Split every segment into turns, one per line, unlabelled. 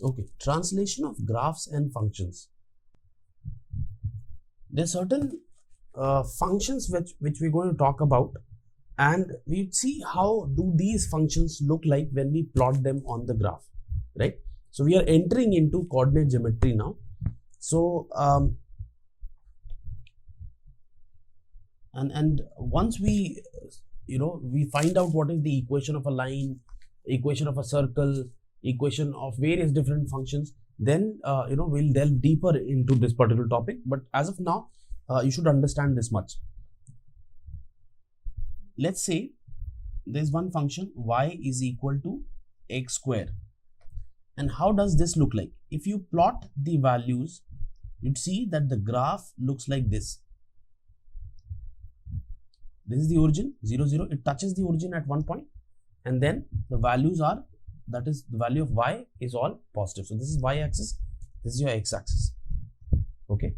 Okay, translation of graphs and functions. There are certain functions which we're going to talk about, and we see how do these functions look like when we plot them on the graph, right? So we are entering into coordinate geometry now. So and once we we find out what is the equation of a line, equation of a circle, equation of various different functions, then we'll delve deeper into this particular topic. But as of now, you should understand this much. Let's say there's one function y is equal to x square. And how does this look like? If you plot the values, you'd see that the graph looks like this. This is the origin 0 0. It touches the origin at one point, and then the values are, that is the value of y is all positive. So this is y axis, this is your x axis. Okay,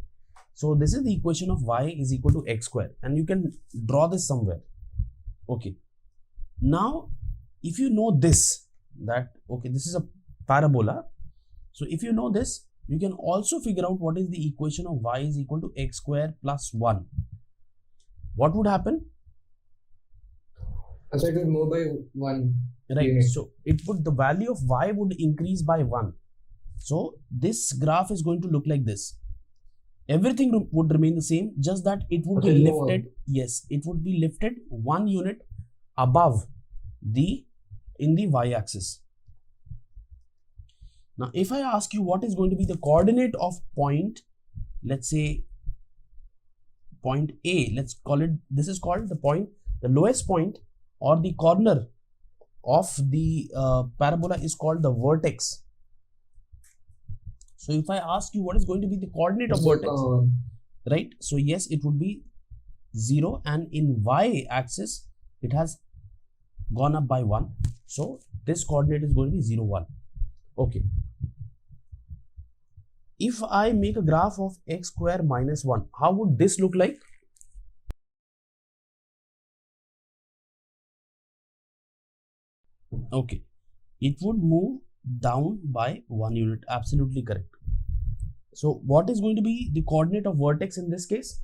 so this is the equation of y is equal to x square, and you can draw this somewhere. Okay, now if you know this, that okay, this is a parabola. So if you know this, you can also figure out what is the equation of y is equal to x square plus 1. What would happen?
So it would move by 1.
Right.
unit.
So it would, the value of y would increase by 1. So this graph is going to look like this. Everything would remain the same, just that it would be lifted. Yes, it would be lifted 1 unit above in the y axis. Now, if I ask you what is going to be the coordinate of point, let's say point A, let's call it, this is called the point, the lowest point or the corner of the parabola is called the vertex. So if I ask you what is going to be the coordinate of vertex, right? So yes, it would be 0, and in y axis it has gone up by 1. So this coordinate is going to be 0 1. Okay. If I make a graph of x square minus 1, how would this look like? Okay, it would move down by 1 unit. Absolutely correct. So what is going to be the coordinate of vertex in this case?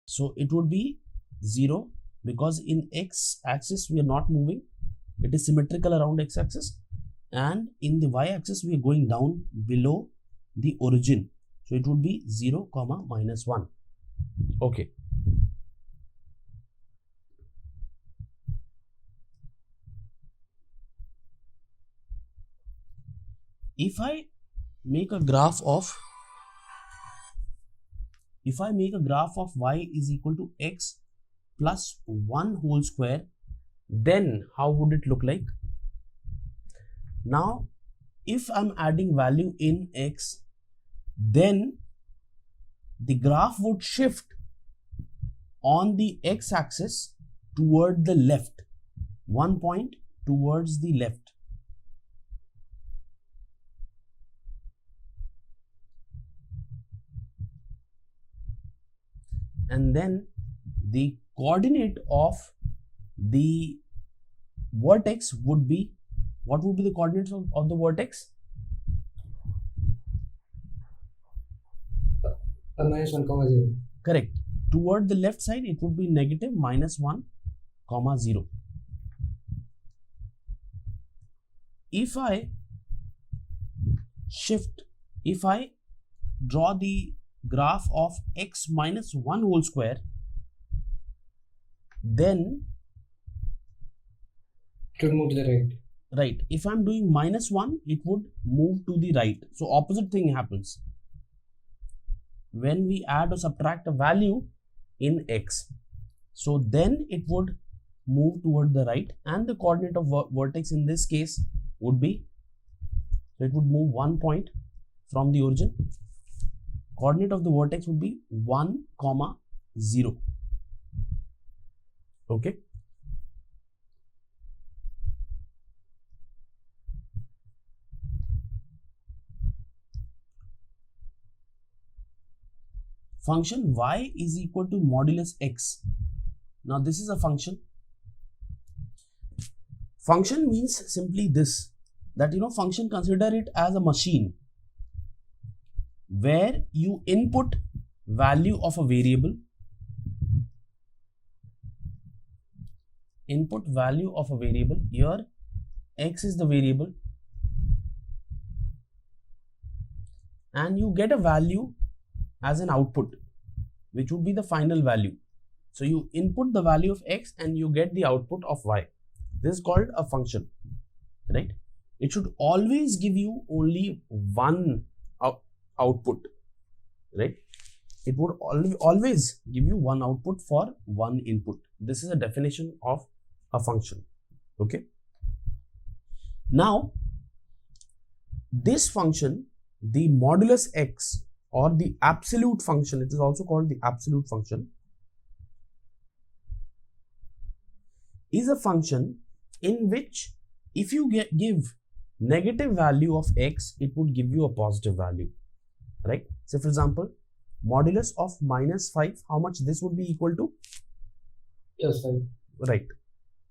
So it would be 0, because in x axis we are not moving, it is symmetrical around x axis, and in the y axis we are going down below the origin. So it would be 0 comma minus 1. Okay. If I make a graph of y is equal to x plus 1 whole square, then how would it look like? Now, if I'm adding value in x, then the graph would shift on the x axis toward the left, 1 point towards the left. And then the coordinate of the vertex would be, what would be the coordinates of the vertex?
Minus 1 comma 0.
Correct. Toward the left side, it would be negative minus 1 comma 0. If I draw the graph of x minus 1 whole square, then
it would move to the right.
Right. If I'm doing minus 1, it would move to the right. So opposite thing happens when we add or subtract a value in x. So then it would move toward the right, and the coordinate of vertex in this case would be, so it would move 1 point from the origin. Coordinate of the vertex would be 1 comma 0. Okay. Function y is equal to modulus x. Now this is a function. Function means simply this, that function, consider it as a machine where you input value of a variable, here x is the variable, and you get a value as an output, which would be the final value. So you input the value of x and you get the output of y. This is called a function, right? It should always give you only one output, right? It would always give you one output for one input. This is a definition of a function. Okay. Now, this function, the modulus x, or the absolute function, it is also called the absolute function, is a function in which if you give negative value of x, it would give you a positive value, right? So for example, modulus of -5, how much this would be equal to?
+5.
Right.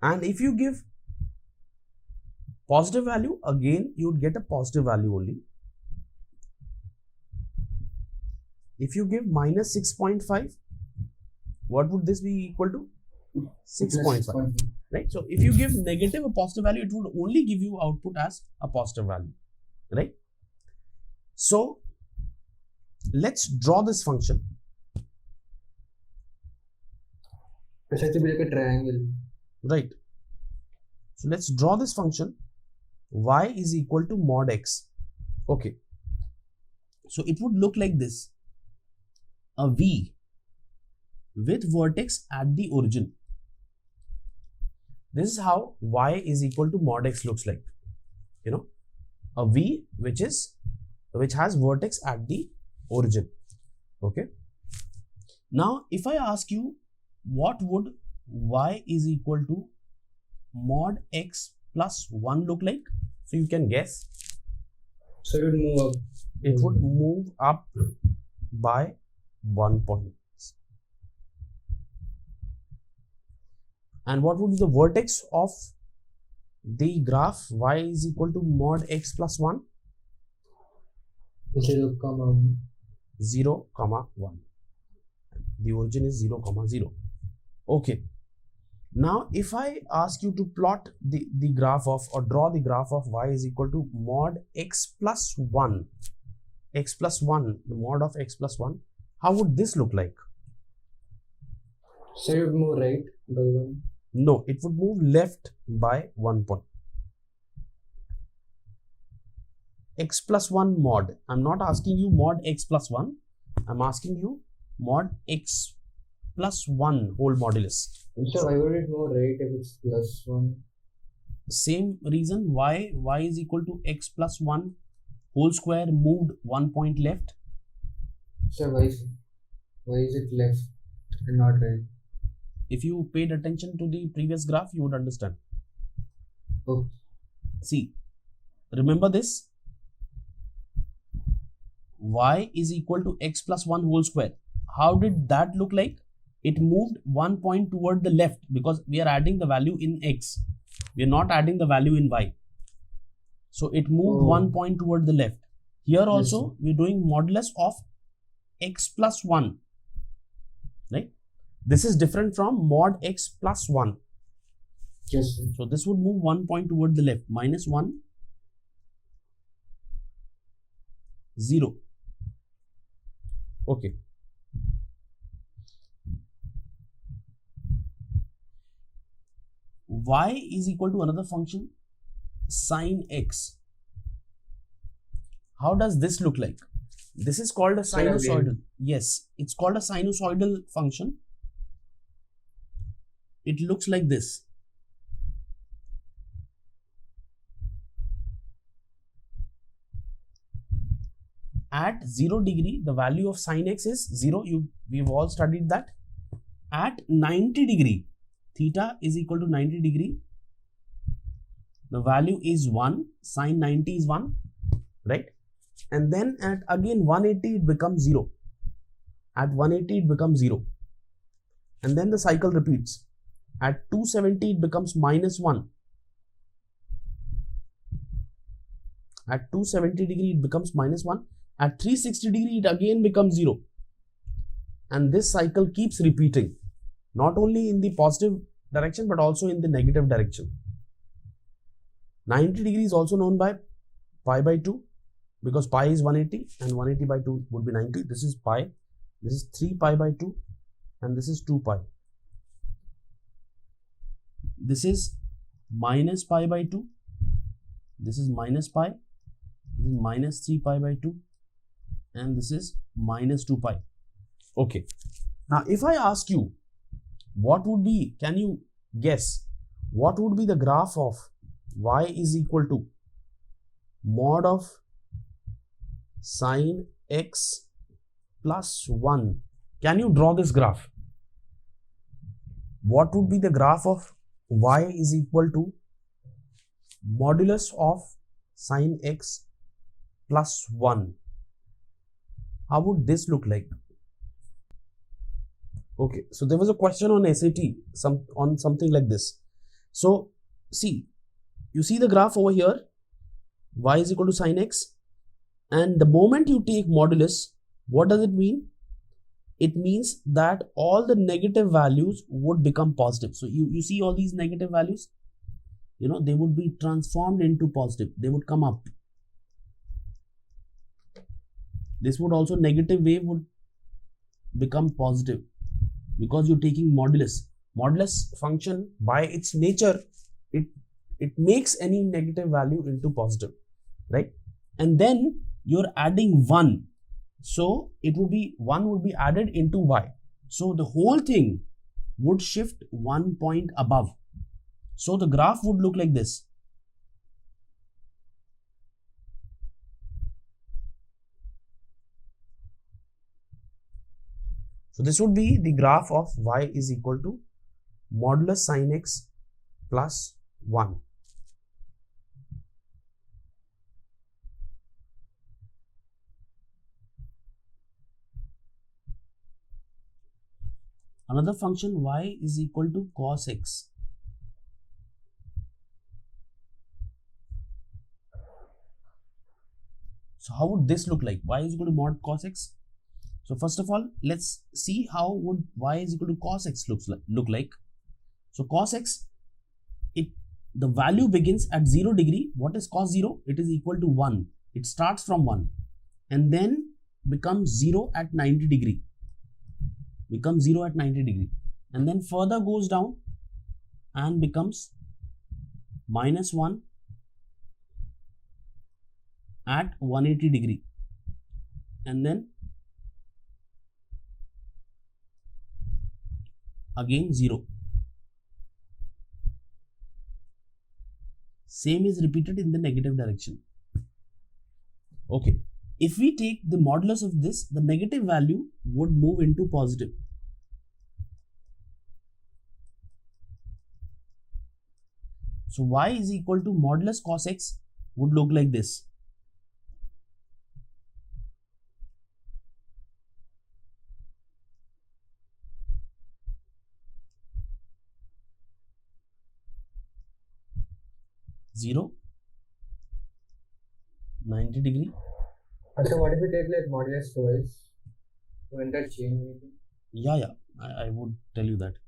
And if you give positive value, again you would get a positive value only. If you give -6.5, what would this be equal to? 6.5. Right. So if you give negative or positive value, it would only give you output as a positive value, right? So let's draw this function.
It has to be like a triangle.
Right. So let's draw this function. Y is equal to mod x. Okay. So it would look like this. A V with vertex at the origin. This is how y is equal to mod x looks like. A V which has vertex at the origin. Okay. Now, if I ask you, what would y is equal to mod x plus 1 look like? So you can guess.
So it would move up.
It would move up by 1 point. And what would be the vertex of the graph y is equal to mod x plus 1?
0,
0, 1. The origin is 0, 0. Okay. Now, if I ask you to plot the graph of, or draw the graph of y is equal to mod x plus 1, the mod of x plus 1, how would this look like?
So it would move right by 1.
No, it would move left by 1 point. X plus 1 mod. I'm not asking you mod x plus 1. I'm asking you mod x plus 1 whole modulus.
So why would it move right if it's plus 1?
Same reason why y is equal to x plus 1 whole square moved 1 point left.
So why is it left and not right?
If you paid attention to the previous graph, you would understand.
Oh.
See, remember this? Y is equal to x plus 1 whole square. How did that look like? It moved 1 point toward the left because we are adding the value in x. We are not adding the value in y. So it moved 1 point toward the left. Here also, we are doing modulus of x plus 1. Right? This is different from mod x plus 1.
Yes.
So this would move 1 point toward the left. -1, 0. Okay. Y is equal to another function, sine x. How does this look like? This is called a sinusoidal. Yes, it's called a sinusoidal function. It looks like this. At 0 degree, the value of sine x is 0. We've all studied that. At 90 degree, theta is equal to 90 degree. The value is 1. Sine 90 is 1. Right? And then at again 180, it becomes 0. At 180, it becomes 0. And then the cycle repeats. At 270, it becomes -1. At 270 degree, it becomes -1. At 360 degree, it again becomes 0. And this cycle keeps repeating, not only in the positive direction, but also in the negative direction. 90 degree is also known by pi by 2, because pi is 180 and 180 by 2 would be 90. This is pi, this is 3 pi by 2, and this is 2 pi. This is minus pi by 2, this is minus pi, this is minus 3 pi by 2, and this is minus 2 pi. Okay. Now, if I ask you, what would be, can you guess, what would be the graph of y is equal to mod of sine x plus 1? Can you draw this graph? What would be the graph of y is equal to modulus of sine x plus 1? How would this look like? Okay, so there was a question on SAT, on something like this. So, see, you see the graph over here, y is equal to sine x, and the moment you take modulus, what does it mean? It means that all the negative values would become positive. So, you see all these negative values, you know, they would be transformed into positive. They would come up. This would also, negative wave would become positive, because you're taking modulus. Modulus function, by its nature, it makes any negative value into positive, right? And then you're adding 1. So it would be, 1 would be added into y. So the whole thing would shift 1 point above. So the graph would look like this. So this would be the graph of y is equal to modulus sine x plus 1. Another function, y is equal to cos x. So how would this look like? Y is equal to mod cos x. So first of all, let's see how would y is equal to cos x look like. So cos x, the value begins at 0 degree. What is cos 0? It is equal to 1. It starts from 1 and then becomes 0 at 90 degree. Becomes 0 at 90 degree, and then further goes down and becomes -1 at 180 degree, and then again 0. Same is repeated in the negative direction. Okay. If we take the modulus of this, the negative value would move into positive. So y is equal to modulus cos x would look like this. Zero, 90 degree.
So what if we take like modulus twice? Won't that change anything?
Yeah, I would tell you that.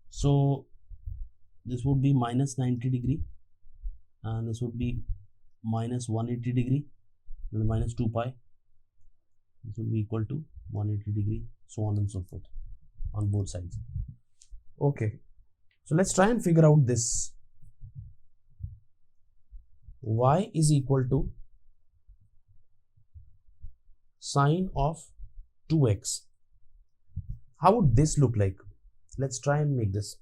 So this would be -90 degree, and this would be -180 degree, and -2 pi. This would be equal to 180 degree, so on and so forth on both sides. Okay, so let's try and figure out this. Y is equal to sine of 2x. How would this look like? Let's try and make this.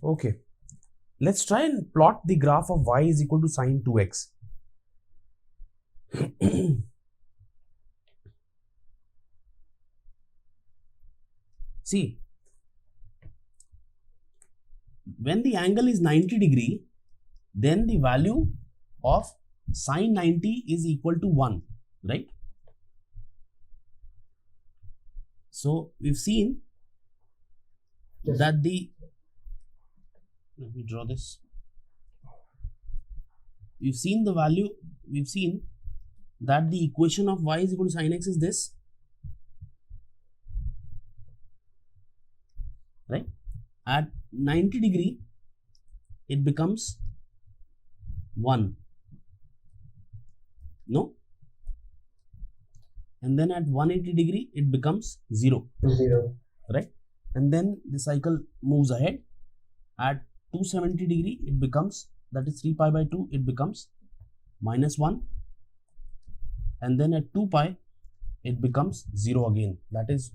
Okay, let's try and plot the graph of y is equal to sine 2x. See, when the angle is 90 degree, then the value of sine 90 is equal to 1, right? So we've seen
Yes.
that let me draw this. We've seen that the equation of y is equal to sin x is this, right? At 90 degree it becomes 1, no? And then at 180 degree it becomes 0,
0.
right? And then the cycle moves ahead. At 270 degree it becomes, that is 3 pi by 2, it becomes -1, and then at 2 pi it becomes 0 again, that is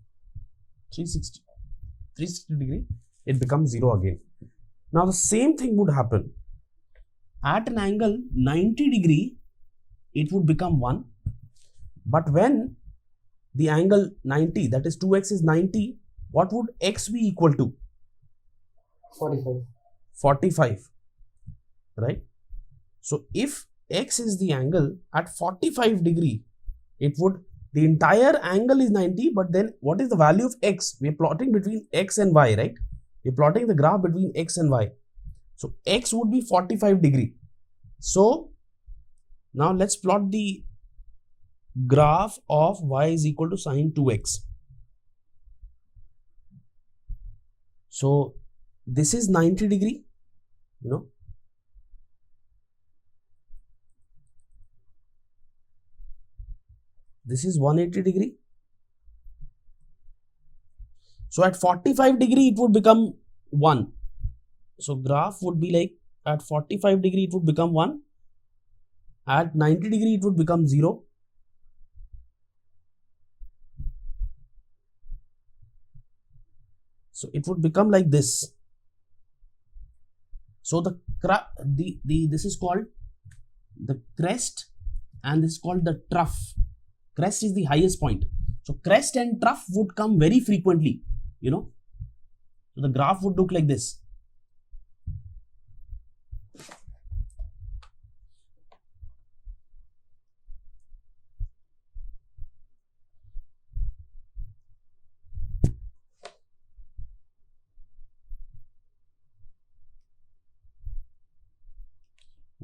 360 degree it becomes 0 again. Now the same thing would happen at an angle 90 degree, it would become 1, but when the angle 90, that is 2x is 90, what would x be equal to?
45.
45, right? So if x is the angle at 45 degree, it would, the entire angle is 90, but then what is the value of x? We are plotting between x and y, right? We are plotting the graph between x and y. So x would be 45 degree. So now let's plot the graph of y is equal to sin 2x. So this is 90 degree, you know. This is 180 degree. So at 45 degree it would become 1. So graph would be like at 45 degree it would become 1. At 90 degree it would become 0. So it would become like this. So this is called the crest and this is called the trough. Crest is the highest point. So crest and trough would come very frequently, you know. So the graph would look like this.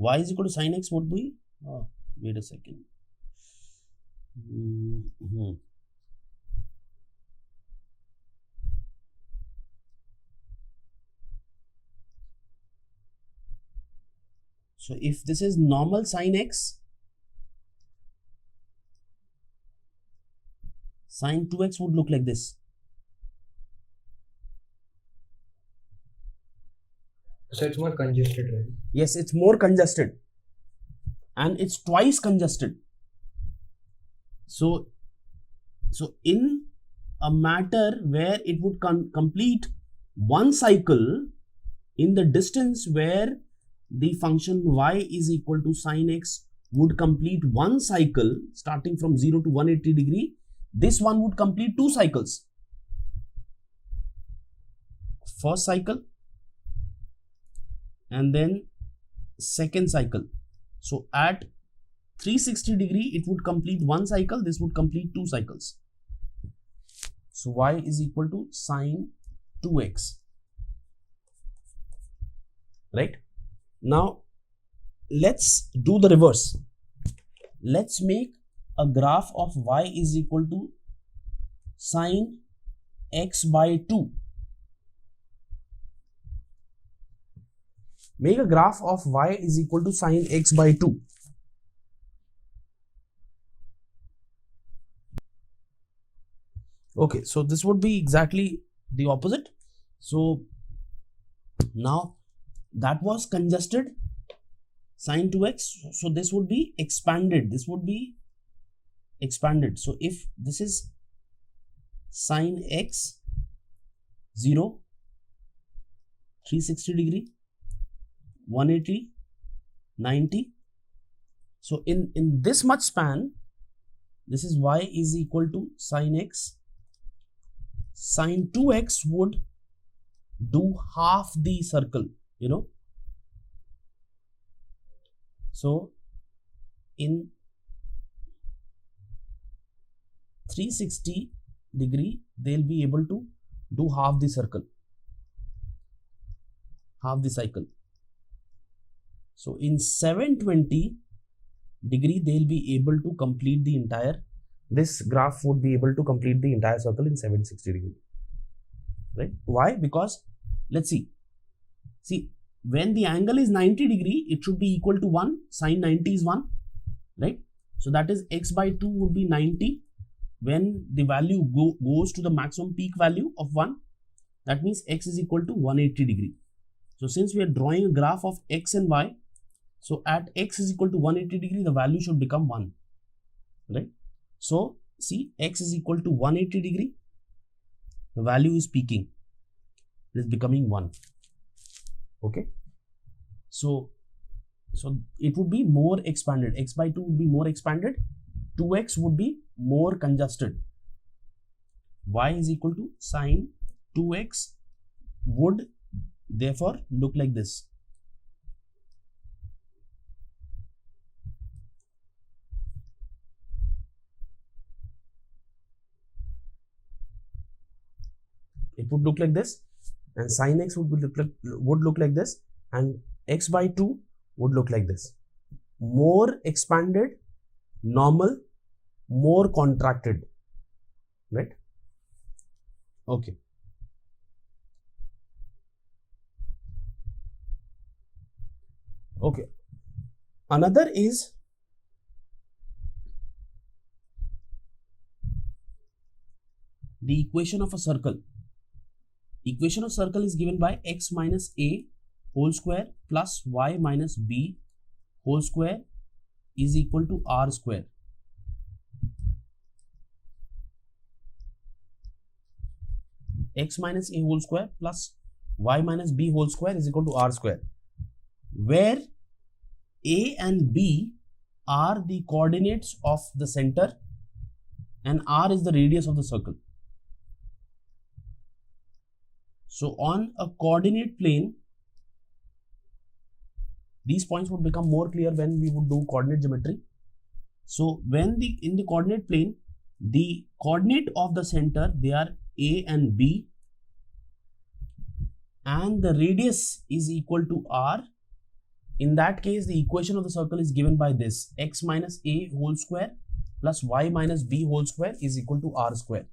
Y is equal to sin x would be, wait a second. So if this is normal sin x, sin 2x would look like this.
So it's more congested, right?
Yes, it's more congested and it's twice congested. So in a matter where it would complete one cycle, in the distance where the function y is equal to sin x would complete one cycle starting from 0 to 180 degree, this one would complete two cycles. First cycle and then second cycle. So at 360 degree it would complete one cycle, this would complete two cycles. So y is equal to sin 2x, right? Now let's do the reverse. Let's make a graph of y is equal to sin x by 2. Make a graph of y is equal to sin x by 2. Okay, so this would be exactly the opposite. So now that was congested, sin 2x, so this would be expanded, this would be expanded. So if this is sin x 0, 360 degree, 180, 90, so in this much span, this is y is equal to sin x, sin 2x would do half the circle, you know. So in 360 degree, they'll be able to do half the circle, half the cycle. So in 720 degree, they'll be able to complete the entire, this graph would be able to complete the entire circle in 760 degree, right? Why? Because let's see, when the angle is 90 degree, it should be equal to 1, sine 90 is 1, right? So that is x by 2 would be 90. When the value goes to the maximum peak value of 1, that means x is equal to 180 degree. So since we are drawing a graph of x and y, so at x is equal to 180 degree, the value should become 1, right? So see, x is equal to 180 degree, the value is peaking, it is becoming 1. Okay, so it would be more expanded, x by 2 would be more expanded, 2x would be more congested, y is equal to sine 2x would therefore look like this. It would look like this, and sine x would look like this, and x by 2 would look like this. More expanded, normal, more contracted, right? Okay. Okay. Another is the equation of a circle. Equation of circle is given by x minus a whole square plus y minus b whole square is equal to r square. X minus a whole square plus y minus b whole square is equal to r square, where a and b are the coordinates of the center and r is the radius of the circle. So on a coordinate plane, these points would become more clear when we would do coordinate geometry. So when in the coordinate plane, the coordinate of the center, they are a and b, and the radius is equal to r. In that case, the equation of the circle is given by this: x minus a whole square plus y minus b whole square is equal to r square.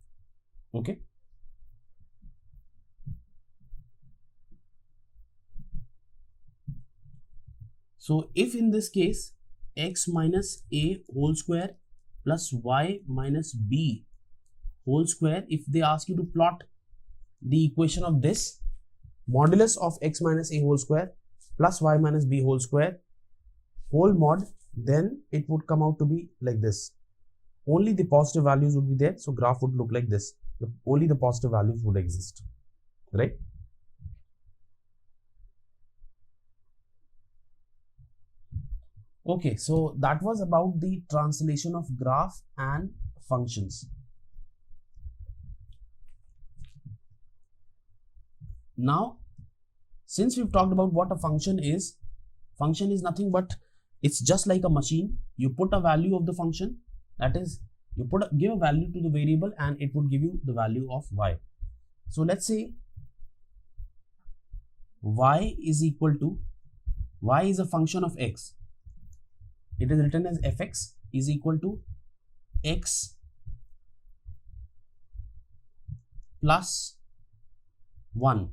Okay. So if in this case, x minus a whole square plus y minus b whole square, if they ask you to plot the equation of this, modulus of x minus a whole square plus y minus b whole square whole mod, then it would come out to be like this. Only the positive values would be there, so graph would look like this. Only the positive values would exist, right? Okay, so that was about the translation of graph and functions. Now, since we've talked about what a function is nothing but it's just like a machine. You put a value of the function, that is, you give a value to the variable and it would give you the value of y. So let's say y is equal to, y is a function of x. It is written as fx is equal to x plus 1,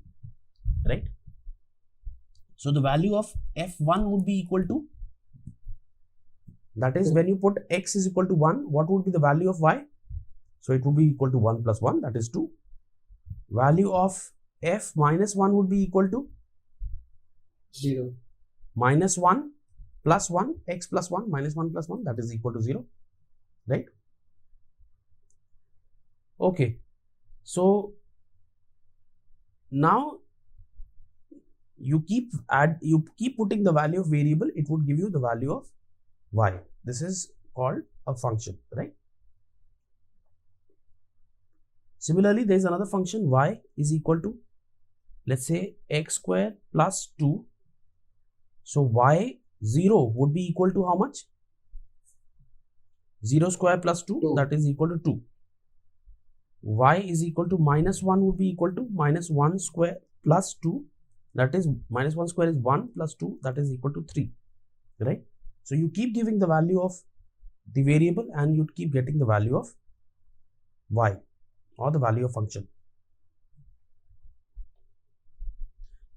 right? So the value of f1 would be equal to, that is, when you put x is equal to 1, what would be the value of y? So it would be equal to 1 plus 1, that is 2. Value of f minus 1 would be equal to
0.
Minus 1 plus 1, x plus 1 minus 1 plus 1, that is equal to 0, right? Okay, so now you keep putting the value of variable, it would give you the value of y. This is called a function, right? Similarly, there is another function y is equal to, let's say, x square plus 2. So y 0 would be equal to how much? 0 square plus 2, that is equal to 2. y is equal to minus 1 would be equal to minus 1 square plus 2, that is minus 1 square is 1 plus 2, that is equal to 3, right? So you keep giving the value of the variable and you keep getting the value of y or the value of function.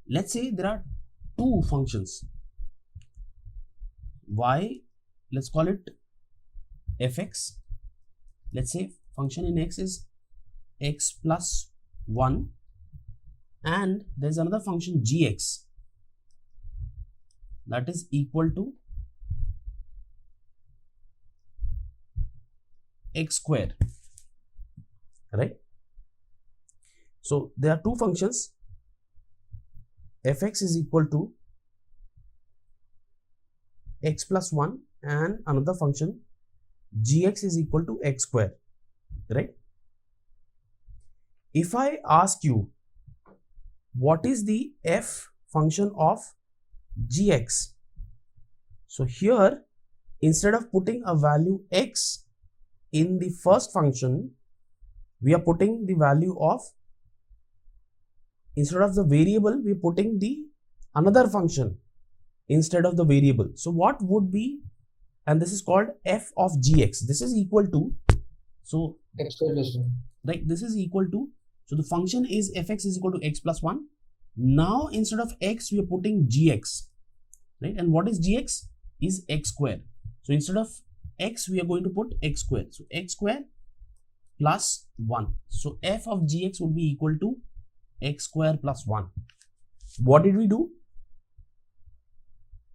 Let's say there are two functions, y, let's call it fx. Let's say function in x is x plus 1 and there's another function gx that is equal to x square, right? So there are two functions, fx is equal to x plus 1 and another function gx is equal to x square, right? If I ask you what is the f function of gx, so here instead of putting a value x in the first function, we are putting the value of, instead of the variable, we are putting the another function instead of the variable. So what would be, and this is called f of gx, this is equal to, so
x square plus 1.
right, this is equal to, so the function is fx is equal to x plus 1. Now instead of x we are putting gx, right? And what is gx? Is x square. So instead of x we are going to put x square, so x square plus 1. So f of gx would be equal to x square plus 1. What did we do?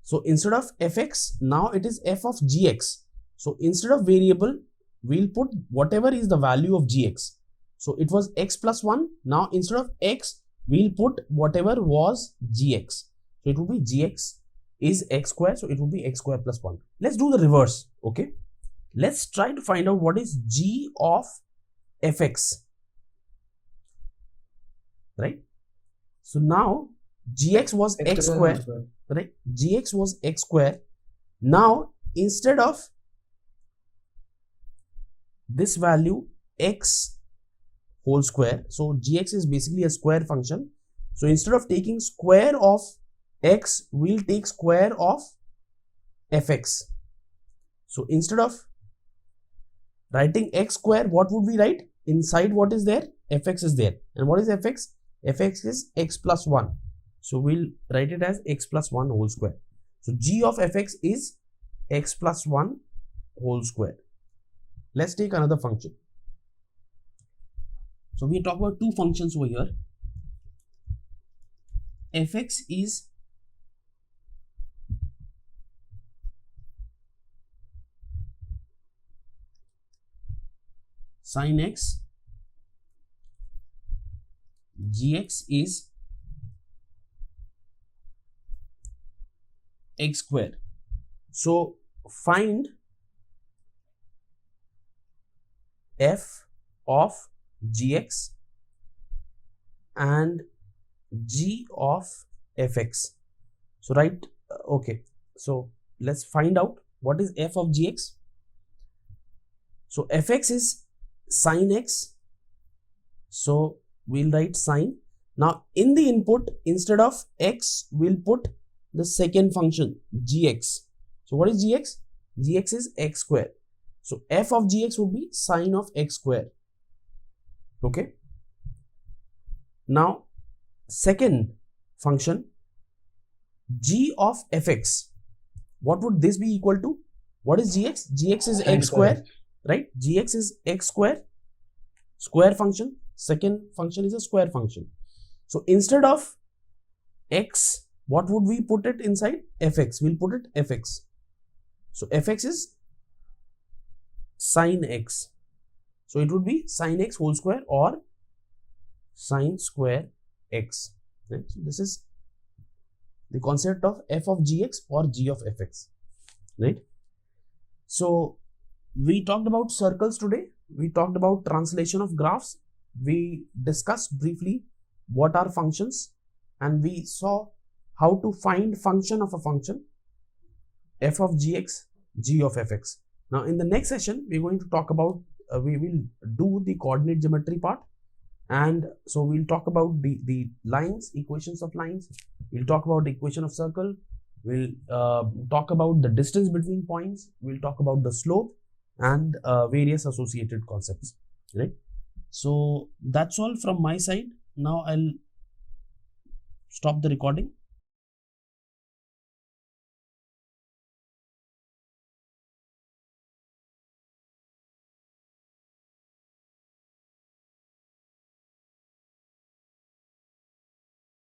So instead of fx, now it is f of gx. So instead of variable, we'll put whatever is the value of gx. So it was x plus 1. Now instead of x, we'll put whatever was gx. So it will be gx is x square. So it will be x square plus 1. Let's do the reverse. Okay. Let's try to find out what is g of fx. Right. So now gx was x square. Right, gx was x square. Now instead of this value x whole square, so gx is basically a square function, so instead of taking square of x, we'll take square of fx. So instead of writing x square, what would we write? Inside what is there? Fx is there. And what is fx? Fx is x plus 1. So we'll write it as x plus 1 whole square. So g of fx is x plus 1 whole square. Let's take another function. So we talk about two functions over here. Fx is sin x, gx is x square. So find f of gx and g of fx. So right, okay, so let's find out what is f of gx. So fx is sin x, so we'll write sin. Now in the input, instead of x, we'll put the second function gx. So what is gx? Gx is x square. So f of gx would be sin of x square. Okay. Now second function g of fx, what would this be equal to? What is gx? Gx is x square, right? Gx is x square, square function. Second function is a square function. So instead of x, what would we put it inside? Fx. We'll put it fx. So fx is sin x. So it would be sin x whole square or sin square x. Right? So this is the concept of f of gx or g of fx. Right? So we talked about circles today. We talked about translation of graphs. We discussed briefly what are functions, and we saw how to find function of a function, f of gx, g of fx. Now in the next session, we're going to talk about we will do the coordinate geometry part. And so we'll talk about the lines, equations of lines. We'll talk about the equation of circle. We'll talk about the distance between points. We'll talk about the slope and various associated concepts, right? So that's all from my side. Now I'll stop the recording.